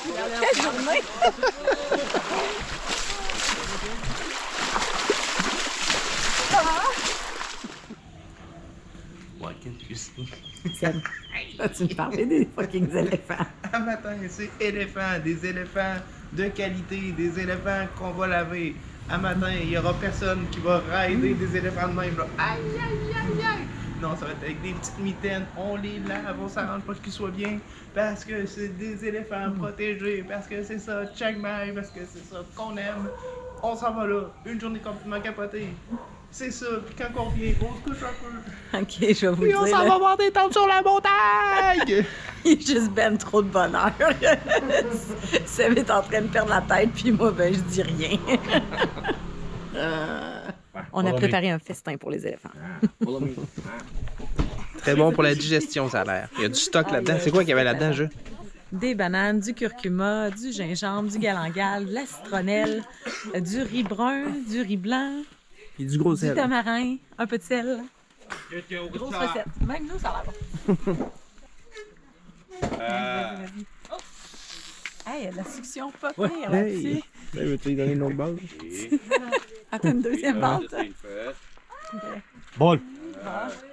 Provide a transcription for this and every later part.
Quelle journée! What can you see? Seb, tu me parlais des fucking éléphants. Un matin, c'est éléphants, des éléphants de qualité, des éléphants qu'on va laver. Un matin, il n'y aura personne qui va rider des éléphants de même. Là. Aïe, aïe, aïe, aïe! Non, ça va être avec des petites mitaines. On les lave, on s'arrange pour qu'ils soient bien. Parce que c'est des éléphants protégés. Parce que c'est ça, Chiang Mai. Parce que c'est ça qu'on aime. On s'en va là. Une journée complètement capotée. C'est ça. Puis quand on revient, on se couche un peu. Ok, je vais vous Puis dire. on s'en va voir des tentes sur la montagne! Il est juste ben trop de bonheur. Seb est en train de perdre la tête, puis moi, ben, je dis rien. On a préparé un festin pour les éléphants. Très bon pour la digestion, ça a l'air. Il y a du stock là-dedans. C'est quoi qu'il y avait là-dedans, je? Des bananes, du curcuma, du gingembre, du galangal, de la citronnelle, du riz brun, du riz blanc, Et du gros du sel. tamarin, un peu de sel. Grosse recette. Même nous, ça a l'air bon. Vas-y. Hey, il y a de la succion pas pire là-dessus. Veux-tu lui donner une autre base? Attends, une deuxième bande. Ball.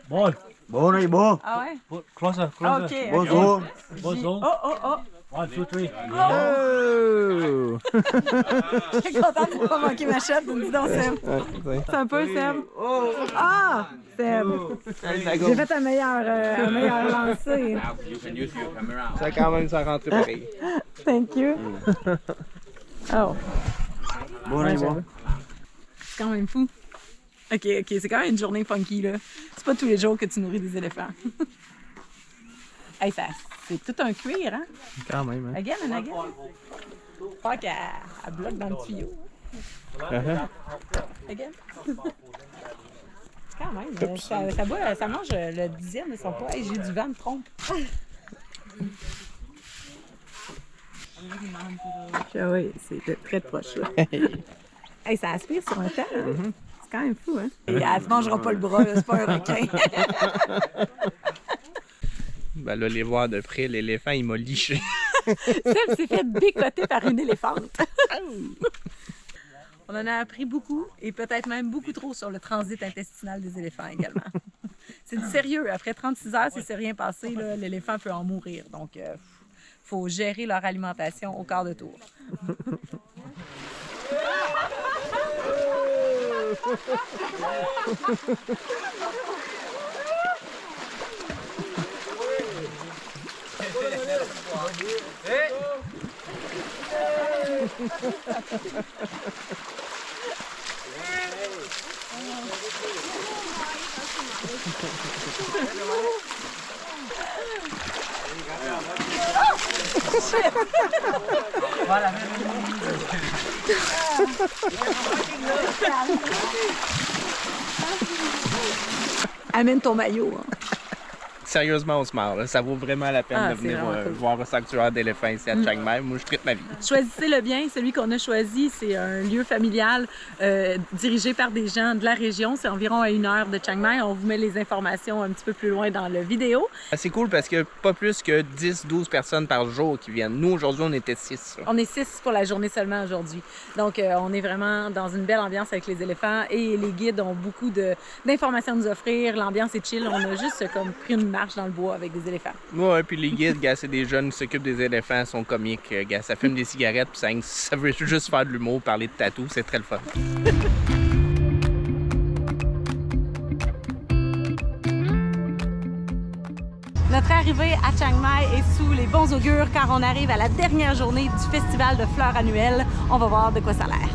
Ball. Bon, là, bon. Ah ouais? Closer, Ah, closer. ok. Bonjour. Bonjour. Oh, oh, oh. 1, 2, 3. Oh! Je suis contente de ne pas manquer ma shot. Dis donc, Seb. C'est un peu, Seb. Ah! Seb. J'ai fait un meilleur lancer. Ça a quand même sa rentrée pareil. Thank you. Oh. Bon, là, bon. C'est quand même fou. Ok, c'est quand même une journée funky, là. C'est pas tous les jours que tu nourris des éléphants. Hey, c'est tout un cuir, hein? Quand même, hein? Again and again. Pas qu'elle bloque dans le tuyau. Again. Quand même, ça mange le 10e de son poids. Hey, j'ai du vent de trompe. Ah oui, c'était très proche, là. Hey, ça aspire sur un temps. Hein? C'est quand même fou, hein? Et elle ne mangera pas le bras, là, c'est pas un requin. Ben là, les voir de près, l'éléphant, il m'a liché. Seb s'est fait bécoter par une éléphante. On en a appris beaucoup, et peut-être même beaucoup trop sur le transit intestinal des éléphants également. C'est du sérieux. Après 36 heures, si c'est rien passé, là, l'éléphant peut en mourir. Donc, faut gérer leur alimentation au quart de tour. Amène ton maillot. Hein. Sérieusement, on se marre. Là. Ça vaut vraiment la peine de c'est venir vraiment cool. voir un sanctuaire d'éléphants ici à Chiang Mai. Moi, je tripe ma vie. Choisissez-le bien. Celui qu'on a choisi, c'est un lieu familial dirigé par des gens de la région. C'est environ à 1 heure de Chiang Mai. On vous met les informations un petit peu plus loin dans la vidéo. C'est cool parce que pas plus que 10-12 personnes par jour qui viennent. Nous, aujourd'hui, on était 6. On est 6 pour la journée seulement aujourd'hui. Donc, on est vraiment dans une belle ambiance avec les éléphants et les guides ont beaucoup d'informations à nous offrir. L'ambiance est chill. On a juste comme pris une marche dans le bois avec des éléphants. Ouais, puis les guides, gars, c'est des jeunes qui s'occupent des éléphants, sont comiques. Gars, ça fume des cigarettes, puis ça veut juste faire de l'humour, parler de tatou, c'est très le fun. Notre arrivée à Chiang Mai est sous les bons augures car on arrive à la dernière journée du festival de fleurs annuel. On va voir de quoi ça a l'air.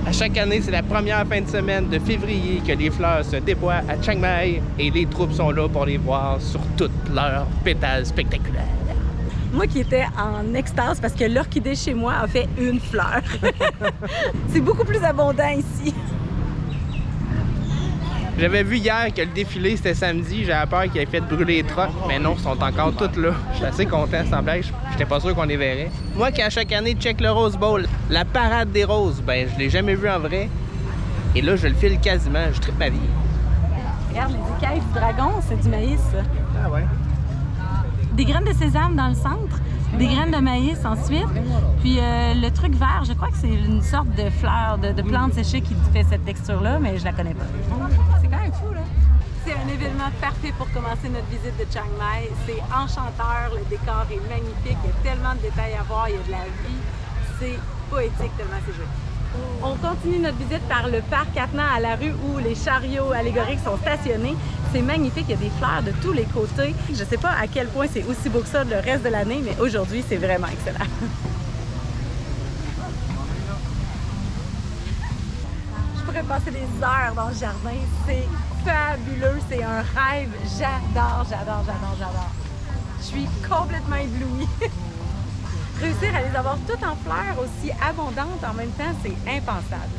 À chaque année, c'est la première fin de semaine de février que les fleurs se déploient à Chiang Mai et les troupes sont là pour les voir sur toutes leurs pétales spectaculaires. Moi qui étais en extase parce que l'orchidée chez moi a fait une fleur. C'est beaucoup plus abondant ici. J'avais vu hier que le défilé c'était samedi, j'avais peur qu'ils aient fait brûler les trocs, mais non, ils sont encore toutes là. J'étais assez content, sans blague, j'étais pas sûr qu'on les verrait. Moi qui à chaque année check le Rose Bowl, la parade des roses, ben je l'ai jamais vu en vrai. Et là je le file quasiment, je tripe ma vie. Regarde les écailles du dragon, c'est du maïs. Ah ouais? Des graines de sésame dans le centre, Des graines de maïs ensuite. Puis le truc vert, je crois que c'est une sorte de fleur, de plante séchée qui fait cette texture-là, mais je la connais pas. C'est quand même fou, là. C'est un événement parfait pour commencer notre visite de Chiang Mai. C'est enchanteur, le décor est magnifique, il y a tellement de détails à voir, il y a de la vie. C'est poétique tellement c'est joli. On continue notre visite par le parc attenant à la rue où les chariots allégoriques sont stationnés. C'est magnifique, il y a des fleurs de tous les côtés. Je ne sais pas à quel point c'est aussi beau que ça le reste de l'année, mais aujourd'hui, c'est vraiment excellent. Je pourrais passer des heures dans le jardin. C'est fabuleux, c'est un rêve. J'adore, j'adore, j'adore, j'adore. Je suis complètement éblouie. Réussir à les avoir toutes en fleurs aussi abondantes en même temps, c'est impensable.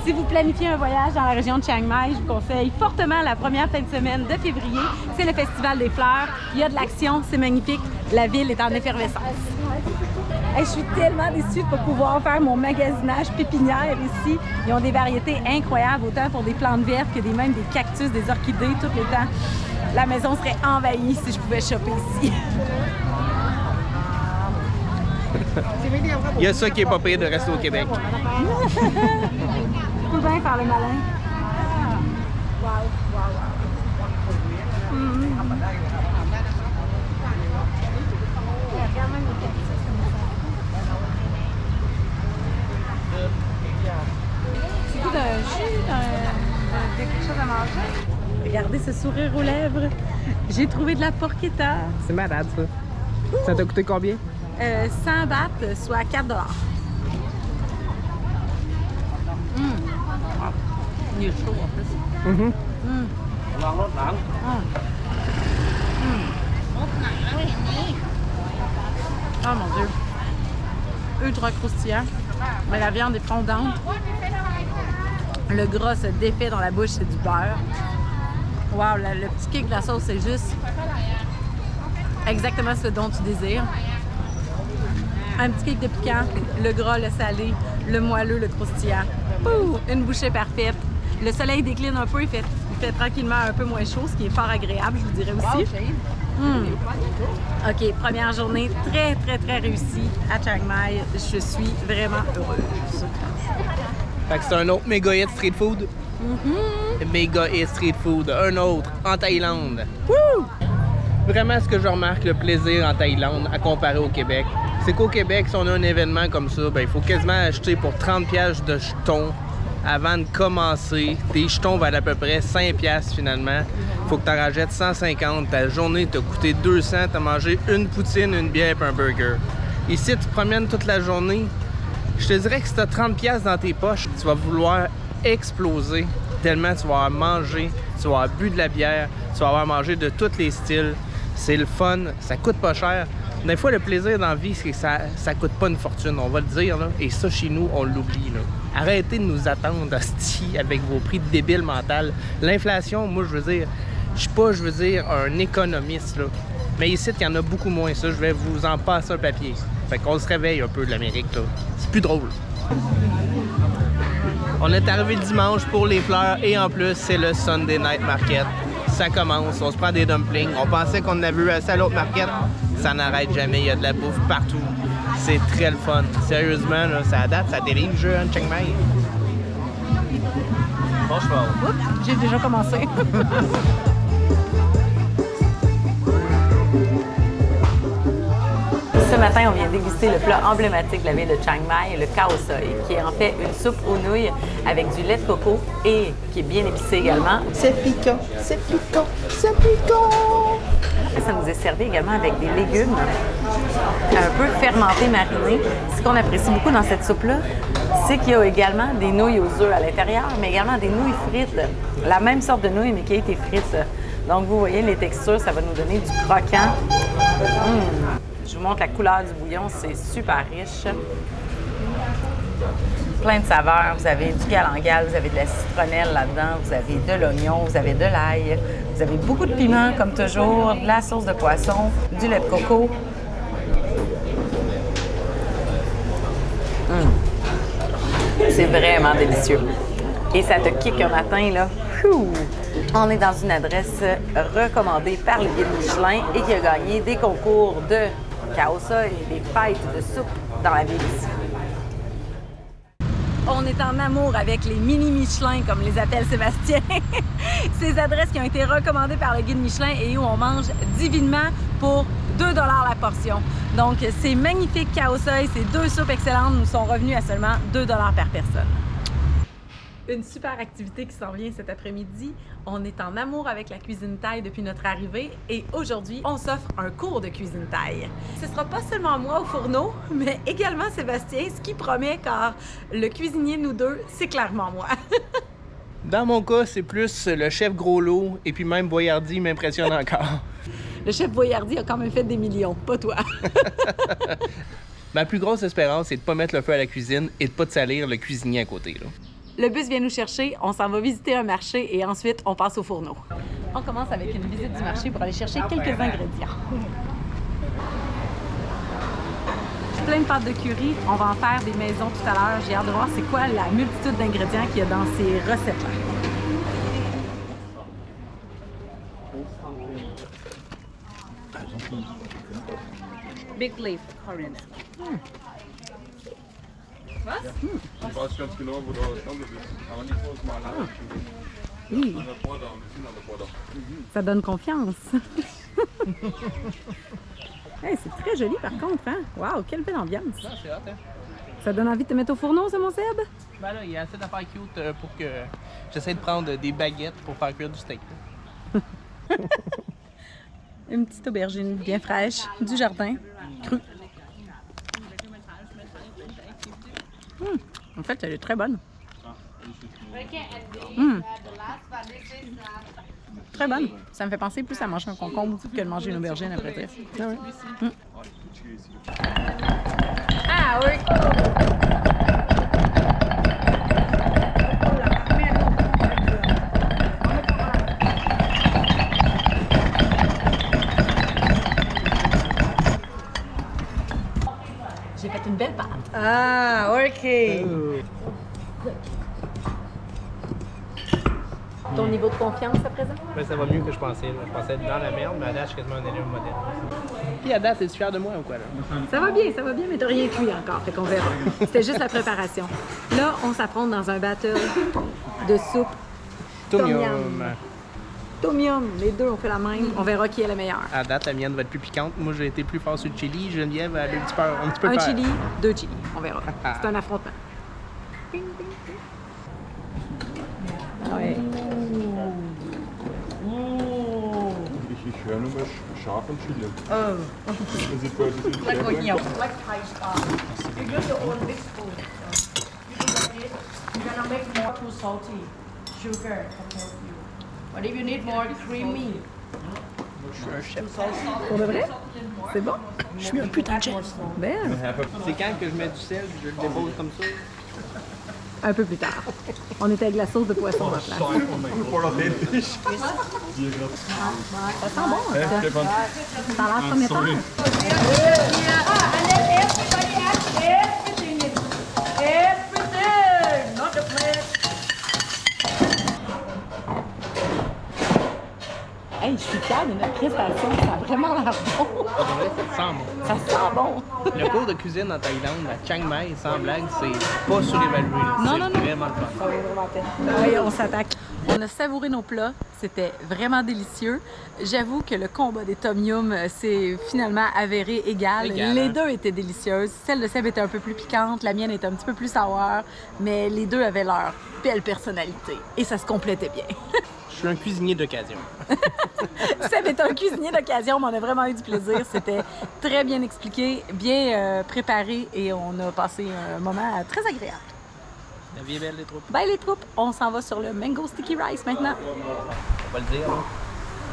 Si vous planifiez un voyage dans la région de Chiang Mai, je vous conseille fortement la première fin de semaine de février. C'est le Festival des fleurs. Il y a de l'action, c'est magnifique. La ville est en effervescence. Hey, je suis tellement déçue de ne pas pouvoir faire mon magasinage pépinière ici. Ils ont des variétés incroyables, autant pour des plantes vertes que même des cactus, des orchidées, tout le temps. La maison serait envahie si je pouvais shopper ici. Il y a ça qui est pas pire de rester au Québec. Je peux bien faire le malin. Wow, wow, wow. Regarde même les cactus comme ça. C'est goût d'un jus, quelque chose à manger. Regardez ce sourire aux lèvres. J'ai trouvé de la porchetta. C'est malade, ça. Ça t'a coûté combien? 100 bahts, soit 4 $. Il est chaud en plus. Oh mon Dieu. Ultra croustillant. Mais la viande est fondante. Le gras se défait dans la bouche, c'est du beurre. Wow, le petit kick de la sauce, c'est juste exactement ce dont tu désires. Un petit kick de piquant, le gras, le salé, le moelleux, le croustillant. Ouh, une bouchée parfaite. Le soleil décline un peu, il fait tranquillement un peu moins chaud, ce qui est fort agréable, je vous dirais aussi. OK, première journée très, très, très réussie à Chiang Mai. Je suis vraiment heureuse. Fait que c'est un autre méga hit street food. Méga hit street food. Un autre en Thaïlande. Woo! Vraiment, ce que je remarque, le plaisir en Thaïlande à comparer au Québec, c'est qu'au Québec, si on a un événement comme ça, ben, il faut quasiment acheter pour 30$ de jetons avant de commencer. Tes jetons valent à peu près 5$ finalement. Il faut que tu en rajettes 150. Ta journée t'a coûté 200. Tu as mangé une poutine, une bière et un burger. Ici, tu te promènes toute la journée. Je te dirais que si tu as 30$ dans tes poches, tu vas vouloir exploser tellement tu vas avoir mangé, tu vas avoir bu de la bière, tu vas avoir mangé de tous les styles. C'est le fun, ça coûte pas cher. Des fois, le plaisir dans la vie, c'est que ça coûte pas une fortune, on va le dire, là. Et ça, chez nous, on l'oublie, là. Arrêtez de nous attendre, hostie, avec vos prix de débile mental. L'inflation, moi, je veux dire, un économiste, là. Mais ici, il y en a beaucoup moins, ça. Je vais vous en passer un papier. Fait qu'on se réveille un peu de l'Amérique, là. C'est plus drôle. On est arrivé le dimanche pour les fleurs et en plus, c'est le Sunday Night Market. Ça commence, on se prend des dumplings. On pensait qu'on en avait vu assez à l'autre market. Ça n'arrête jamais, il y a de la bouffe partout. C'est très le fun. Sérieusement, là, ça date, ça dérive le jeu en Chiang Mai. Bon cheval. Oups, j'ai déjà commencé. Ce matin, on vient déguster le plat emblématique de la ville de Chiang Mai, le khao soi, qui est en fait une soupe aux nouilles avec du lait de coco et qui est bien épicé également. C'est piquant, c'est piquant, c'est piquant! Ça nous est servi également avec des légumes un peu fermentés, marinés. Ce qu'on apprécie beaucoup dans cette soupe-là, c'est qu'il y a également des nouilles aux œufs à l'intérieur, mais également des nouilles frites. La même sorte de nouilles, mais qui a été frite. Donc, vous voyez, les textures, ça va nous donner du croquant. Je vous montre la couleur du bouillon, c'est super riche. Plein de saveurs. Vous avez du galangal, vous avez de la citronnelle là-dedans, vous avez de l'oignon, vous avez de l'ail, vous avez beaucoup de piment comme toujours, de la sauce de poisson, du lait de coco. C'est vraiment délicieux. Et ça te kick un matin, là. On est dans une adresse recommandée par le guide Michelin et qui a gagné des concours de caossa et des fêtes de soupe dans la ville ici. On est en amour avec les mini Michelin, comme les appelle Sébastien. Ces adresses qui ont été recommandées par le guide Michelin et où on mange divinement pour 2 $ la portion. Donc, ces magnifiques caossa et ces 2 soupes excellentes nous sont revenus à seulement 2 $ par personne. Une super activité qui s'en vient cet après-midi. On est en amour avec la cuisine thaï depuis notre arrivée et aujourd'hui, on s'offre un cours de cuisine thaï. Ce sera pas seulement moi au fourneau, mais également Sébastien, ce qui promet car le cuisinier de nous deux, c'est clairement moi. Dans mon cas, c'est plus le chef gros lot et puis même Boyardi m'impressionne encore. Le chef Boyardi a quand même fait des millions, pas toi. Ma plus grosse espérance, c'est de pas mettre le feu à la cuisine et de pas te salir le cuisinier à côté, là. Le bus vient nous chercher, on s'en va visiter un marché et ensuite on passe au fourneau. On commence avec une visite du marché pour aller chercher quelques ingrédients. Plein de pâtes de curry, on va en faire des maisons tout à l'heure. J'ai hâte de voir c'est quoi la multitude d'ingrédients qu'il y a dans ces recettes-là. Big leaf coriander. Was? Ich weiß ganz genau, wo der Stand ist, aber nicht, wo es mal lang ist. Oui. An der Vorder, ein bisschen an der Vorder. Ça donne confiance. Hey, c'est très joli par contre, hein? Wow, quelle belle ambiance. Non, c'est hot, hein? Ça donne envie de te mettre au fourneau, ça, mon Seb? Ben là, il y a assez d'affaires cute pour que j'essaie de prendre des baguettes pour faire cuire du steak. Une petite aubergine bien fraîche, du jardin, crue. En fait, elle est très bonne. Très bonne. Ça me fait penser plus à manger un concombre que de manger une aubergine après dire. Ah oui! J'ai fait une belle pâte. Ah, OK. Ton niveau de confiance à présent? Ben, ça va mieux que je pensais. Là. Je pensais être dans la merde, mais à date, je suis quasiment un élève modèle. Puis à date, es-tu fier de moi ou quoi, là? Ça va bien, mais t'as rien cuit encore, fait qu'on verra. C'était juste la préparation. Là, on s'affronte dans un battle de soupe. Tom Yum. yum. Tom yum, les deux ont fait la même. On verra qui est le meilleur. À date, la mienne va être plus piquante. Moi, j'ai été plus fort sur le chili. Geneviève a un petit peu Un peur. chili, 2 chili, on verra. C'est un affrontement. Ouais. Ich höre nur mal scharf und Chili. Oh. Das ist voll ein bisschen schwer. Coquillon. You're gonna make more too salty. Sugar can help you. But if you need more creamy, Pour de vrai? C'est bon? Je suis un putain de chef. Belle. C'est quand que je mets du sel je le dépose comme ça? Un peu plus tard. On était avec la sauce de poisson en place. Ça sent bon, ça. Stefan, Ça a l'air prometteur. and then everybody adds everything in. Everything, not the plate. Hey, je suis fière de notre prestation. Ça a vraiment l'air bon. Ah, de vrai, ça sent bon. Ça sent bon. Le cours de cuisine en Thaïlande, à Chiang Mai, sans blague, c'est pas surévalué. Là. Non, C'est non, non. vraiment le fun. Oui, on s'attaque. On a savouré nos plats. C'était vraiment délicieux. J'avoue que le combat des tom yum s'est finalement avéré égal. Égal, Les hein? deux étaient délicieuses. Celle de Seb était un peu plus piquante, la mienne était un petit peu plus sour, mais les deux avaient leur belle personnalité et ça se complétait bien. Je suis un cuisinier d'occasion. Seb est un cuisinier d'occasion, mais on a vraiment eu du plaisir. C'était très bien expliqué, bien préparé et on a passé un moment très agréable. La vie est belle, les troupes. Bye les troupes, on s'en va sur le mango sticky rice maintenant. On va le dire, là.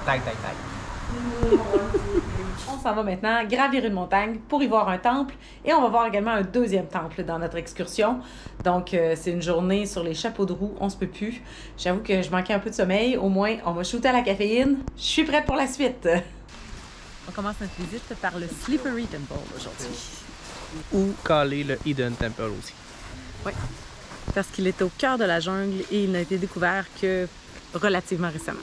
Tac, tac, tac. On s'en va maintenant gravir une montagne pour y voir un temple et on va voir également un deuxième temple dans notre excursion. Donc, c'est une journée sur les chapeaux de roue, on se peut plus. J'avoue que je manquais un peu de sommeil, au moins on va shooter à la caféine. Je suis prête pour la suite. On commence notre visite par le Slippery Temple aujourd'hui. Ou caler le Hidden Temple aussi. Oui, parce qu'il est au cœur de la jungle et il n'a été découvert que relativement récemment.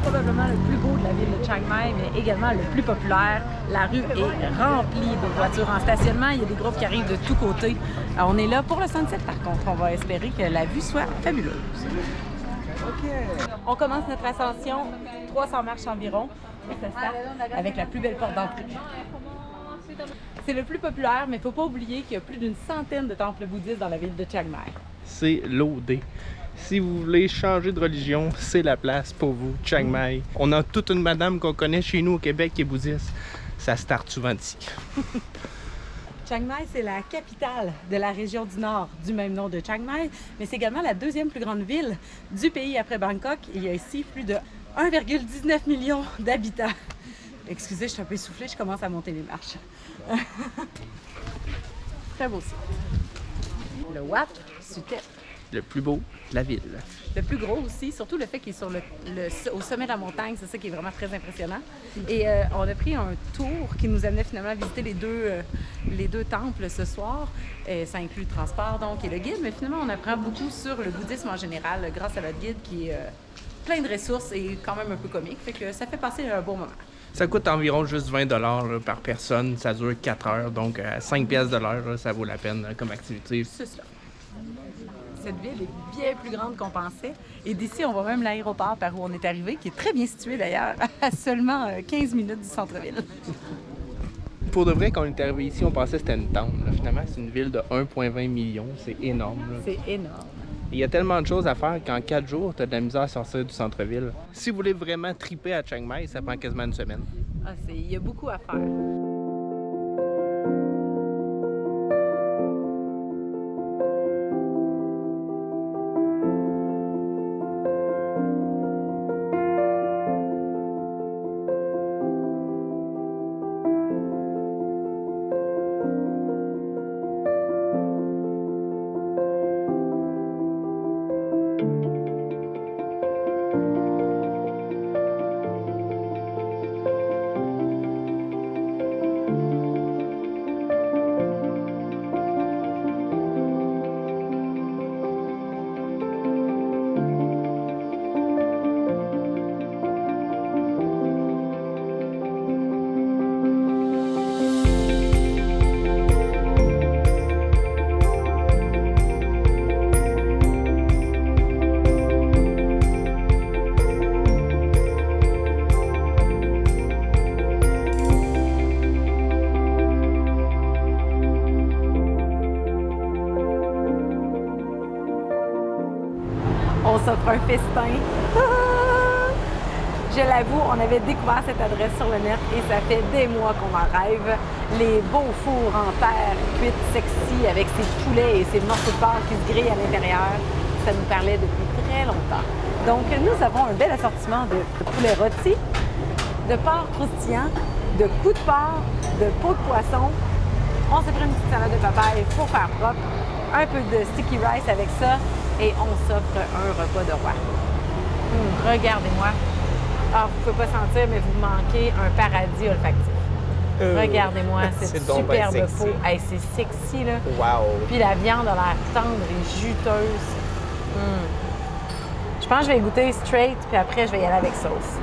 Probablement le plus beau de la ville de Chiang Mai, mais également le plus populaire. La rue est remplie de voitures en stationnement. Il y a des groupes qui arrivent de tous côtés. Alors, on est là pour le sunset, par contre. On va espérer que la vue soit fabuleuse. OK. On commence notre ascension, 300 marches environ, et ça start avec la plus belle porte d'entrée. C'est le plus populaire, mais il ne faut pas oublier qu'il y a plus d'une centaine de temples bouddhistes dans la ville de Chiang Mai. C'est l'OD. Si vous voulez changer de religion, c'est la place pour vous, Chiang Mai. On a toute une madame qu'on connaît chez nous au Québec qui est bouddhiste. Ça starte souvent d'ici. Chiang Mai, c'est la capitale de la région du Nord du même nom de Chiang Mai, mais c'est également la deuxième plus grande ville du pays après Bangkok. Il y a ici plus de 1,19 million d'habitants. Excusez, je suis un peu essoufflée, je commence à monter les marches. Très beau site. Le Wat Suthep. Le plus beau de la ville. Le plus gros aussi, surtout le fait qu'il est sur au sommet de la montagne, c'est ça qui est vraiment très impressionnant. Et on a pris un tour qui nous amenait finalement à visiter les deux temples ce soir. Ça inclut le transport donc et le guide, mais finalement on apprend beaucoup sur le bouddhisme en général grâce à notre guide qui est plein de ressources et quand même un peu comique. Fait que ça fait passer un bon moment. Ça coûte environ juste 20 $ là, par personne. Ça dure 4 heures, donc à 5 pièces de l'heure, ça vaut la peine comme activité. C'est cela. Cette ville est bien plus grande qu'on pensait. Et d'ici, on voit même l'aéroport par où on est arrivé, qui est très bien situé d'ailleurs, à seulement 15 minutes du centre-ville. Pour de vrai, quand on est arrivé ici, on pensait que c'était une town. Là. Finalement, c'est une ville de 1,20 million. C'est énorme. Là. C'est énorme. Il y a tellement de choses à faire qu'en 4 jours, tu as de la misère à sortir du centre-ville. Si vous voulez vraiment triper à Chiang Mai, ça prend quasiment une semaine. Il y a beaucoup à faire. On s'offre un festin. Je l'avoue, on avait découvert cette adresse sur le net et ça fait des mois qu'on en rêve. Les beaux fours en terre cuites sexy avec ses poulets et ses morceaux de porc qui se grillent à l'intérieur, ça nous parlait depuis très longtemps. Donc, nous avons un bel assortiment de poulet rôti, de porc croustillant, de coups de porc, de peau de poisson. On s'est pris une petite salade de papaye pour faire propre, un peu de sticky rice avec ça et on s'offre un repas de roi. Regardez-moi. Ah, vous ne pouvez pas sentir, mais vous manquez un paradis olfactif. Regardez-moi cette superbe peau. Hey, c'est sexy, là. Wow! Puis la viande a l'air tendre et juteuse. Je pense que je vais goûter straight, puis après, je vais y aller avec sauce.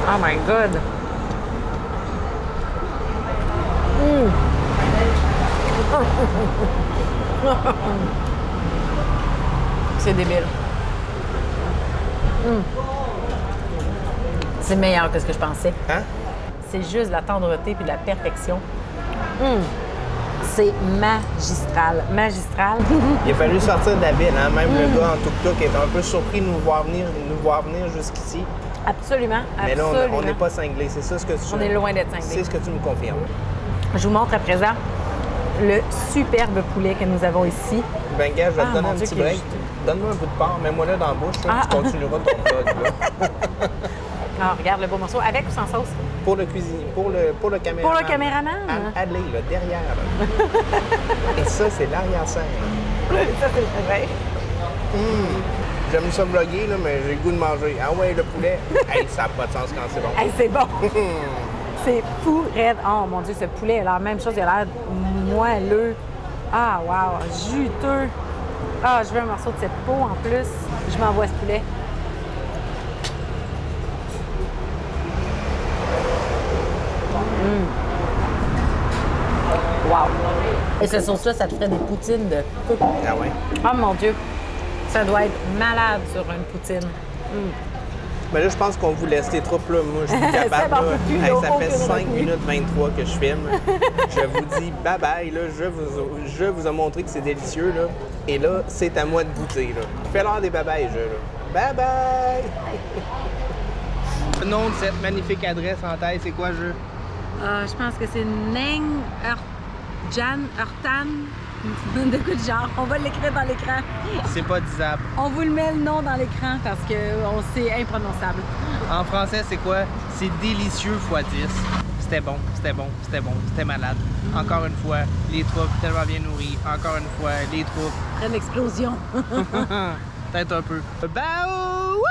Oh my God! C'est débile. C'est meilleur que ce que je pensais. Hein? C'est juste la tendreté puis de la perfection. C'est magistral. Magistral. Il a fallu sortir de la ville, hein? Même le gars en tuk-tuk est un peu surpris de nous voir venir jusqu'ici. Absolument. Mais là, Absolument. on n'est pas cinglé, c'est ça ce que tu... On est loin d'être cinglé. C'est ce que tu me confirmes. Je vous montre à présent le superbe poulet que nous avons ici. Ben, gars, je vais Ah, te donner mon un Dieu, petit qu'il est break. juteux. Donne-moi un bout de porc, mets-moi là dans la bouche, là, Ah. tu continueras ton vlog, là. Ah, regarde le beau morceau. Avec ou sans sauce? Pour le cuisinier, pour le caméraman. Pour le caméraman? Allez, là, derrière. Là. Et ça, c'est l'arrière-scène. Ça, c'est vrai. J'aime ça vlogger, là, mais j'ai le goût de manger. Ah ouais, le poulet. Hey, ça n'a pas de sens quand c'est bon. Hey, c'est bon. C'est fou, raide. Oh mon Dieu, ce poulet a la même chose. Il a l'air moelleux. Ah, wow, juteux. Ah, je veux un morceau de cette peau en plus. Je m'envoie ce poulet. Wow. Et ce sauce-là, ça te ferait des poutines de feu. Ah ouais. Oh mon Dieu. Ça doit être malade sur une poutine. Mais là, je pense qu'on vous laisse les troupes, là. Moi, je suis capable, Ça m'en là. peut plus, Hey, là, ça fait aucune 5 retenue. minutes 23 que je filme. Je vous dis bye-bye, là. Je vous ai montré que c'est délicieux, là. Et là, c'est à moi de goûter, là. Fais l'heure des bye-bye, je, là. Bye-bye! Le nom de cette magnifique adresse en tête, c'est quoi, je? Je pense que c'est Neng Jan Hurtan. De quoi de genre. On va l'écrire dans l'écran. C'est pas disable. On vous le met le nom dans l'écran parce que c'est imprononçable. En français, c'est quoi? C'est délicieux x 10. C'était bon, c'était bon, c'était bon, c'était malade. Encore une fois, les troupes tellement bien nourries. Encore une fois, les troupes. Après l'explosion. Peut-être un peu. Bah, wouh!